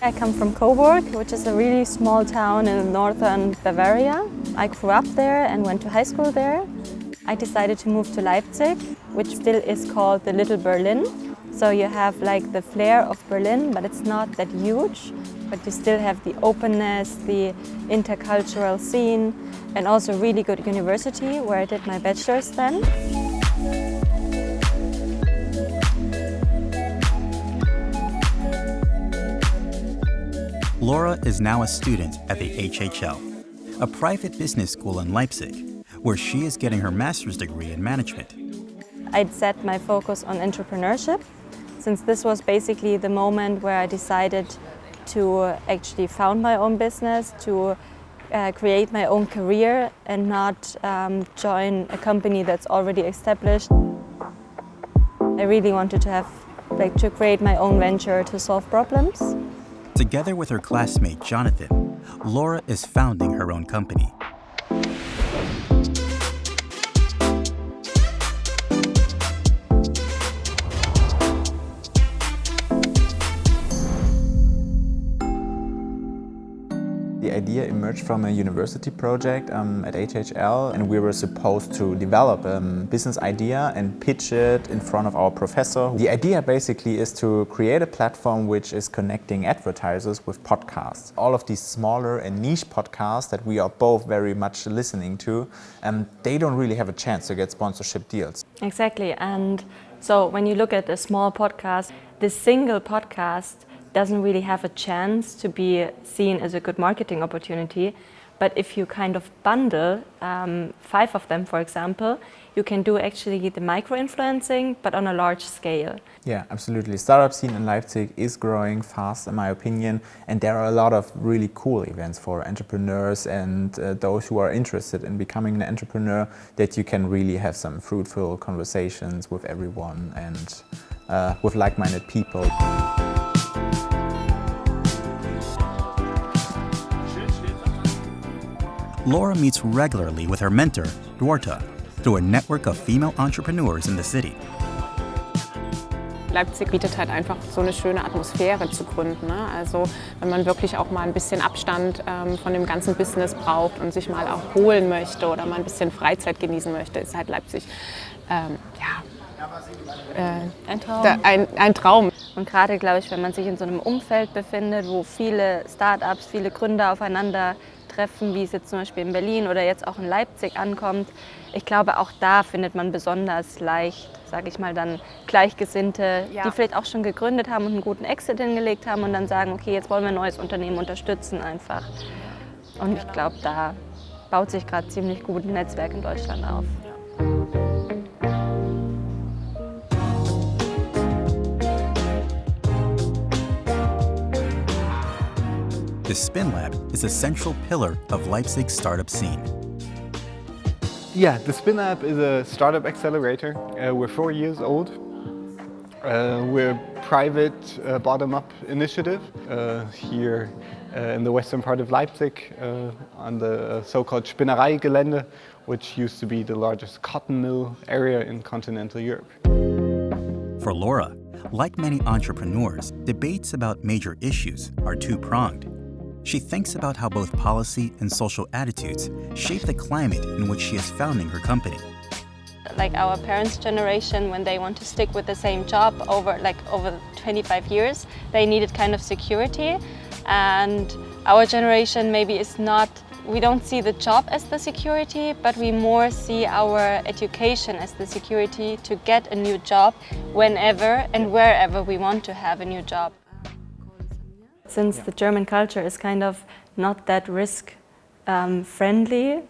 I come from Coburg, which is a really small town in northern Bavaria. I grew up there and went to high school there. I decided to move to Leipzig, which still is called the Little Berlin. So you have like the flair of Berlin, but it's not that huge. But you still have the openness, the intercultural scene, and also really good university where I did my bachelor's then. Laura is now a student at the HHL, a private business school in Leipzig, where she is getting her master's degree in management. I'd set my focus on entrepreneurship, since this was basically the moment where I decided to actually found my own business, to create my own career and not join a company that's already established. I really wanted to create my own venture to solve problems. Together with her classmate Jonathan, Laura is founding her own company. The idea emerged from a university project at HHL, and we were supposed to develop a business idea and pitch it in front of our professor. The idea basically is to create a platform which is connecting advertisers with podcasts. All of these smaller and niche podcasts that we are both very much listening to, they don't really have a chance to get sponsorship deals. Exactly, and so when you look at a small podcast, this single podcast doesn't really have a chance to be seen as a good marketing opportunity. But if you kind of bundle 5 of them, for example, you can do actually the micro-influencing, but on a large scale. Yeah, absolutely. Startup scene in Leipzig is growing fast, in my opinion, and there are a lot of really cool events for entrepreneurs and those who are interested in becoming an entrepreneur, that you can really have some fruitful conversations with everyone and with like-minded people. Laura meets regularly with her mentor, Duarta, through a network of female entrepreneurs in the city. Leipzig bietet halt einfach so eine schöne Atmosphäre zu gründen, ne? Also wenn man wirklich auch mal ein bisschen Abstand von dem ganzen Business braucht und sich mal auch holen möchte oder mal ein bisschen Freizeit genießen möchte, ist halt Leipzig Ein Traum. Ein Traum. Und gerade, glaube ich, wenn man sich in so einem Umfeld befindet, wo viele Startups, viele Gründer aufeinander treffen, wie es jetzt zum Beispiel in Berlin oder jetzt auch in Leipzig ankommt, ich glaube, auch da findet man besonders leicht, sage ich mal, dann Gleichgesinnte, die vielleicht auch schon gegründet haben und einen guten Exit hingelegt haben und dann sagen, okay, jetzt wollen wir ein neues Unternehmen unterstützen einfach. Und ich glaube, da baut sich gerade ziemlich gut ein Netzwerk in Deutschland auf. The Spin Lab is a central pillar of Leipzig's startup scene. Yeah, the Spin Lab is a startup accelerator. We're 4 years old. We're a private bottom-up initiative here in the western part of Leipzig on the so-called Spinnerei-Gelände, which used to be the largest cotton mill area in continental Europe. For Laura, like many entrepreneurs, debates about major issues are two-pronged. She thinks about how both policy and social attitudes shape the climate in which she is founding her company. Like our parents' generation, when they want to stick with the same job over 25 years, they needed kind of security. And our generation maybe is not, we don't see the job as the security, but we more see our education as the security to get a new job whenever and wherever we want to have a new job. Since the German culture is kind of not that risk friendly,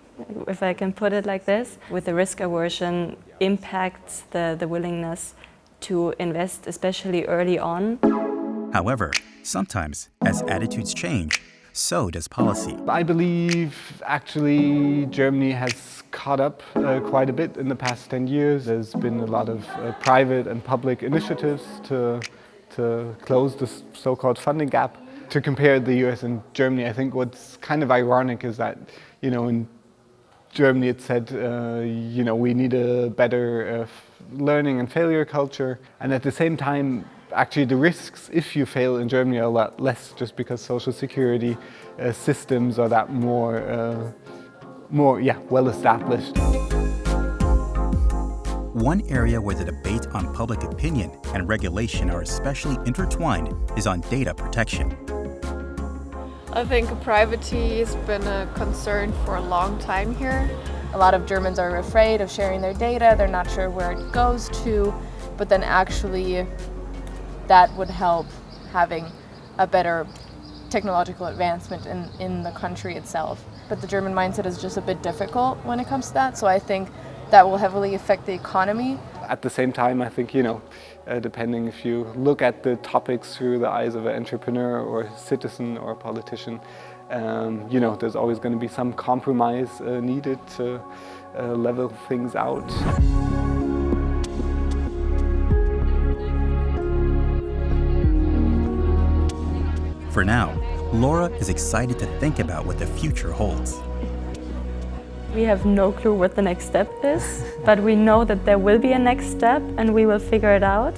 if I can put it like this, with the risk aversion impacts the willingness to invest, especially early on. However, sometimes, as attitudes change, so does policy. I believe actually Germany has caught up quite a bit in the past 10 years. There's been a lot of private and public initiatives to close the so-called funding gap. To compare the US and Germany, I think what's kind of ironic is that, in Germany it said, we need a better learning and failure culture. And at the same time, actually the risks if you fail in Germany are a lot less, just because social security systems are that more well established. One area where the debate on public opinion and regulation are especially intertwined is on data protection. I think privacy has been a concern for a long time here. A lot of Germans are afraid of sharing their data, they're not sure where it goes to, but then actually that would help having a better technological advancement in the country itself. But the German mindset is just a bit difficult when it comes to that, so I think that will heavily affect the economy. At the same time, I think, depending if you look at the topics through the eyes of an entrepreneur or citizen or politician, there's always going to be some compromise needed to level things out. For now, Laura is excited to think about what the future holds. We have no clue what the next step is, but we know that there will be a next step and we will figure it out.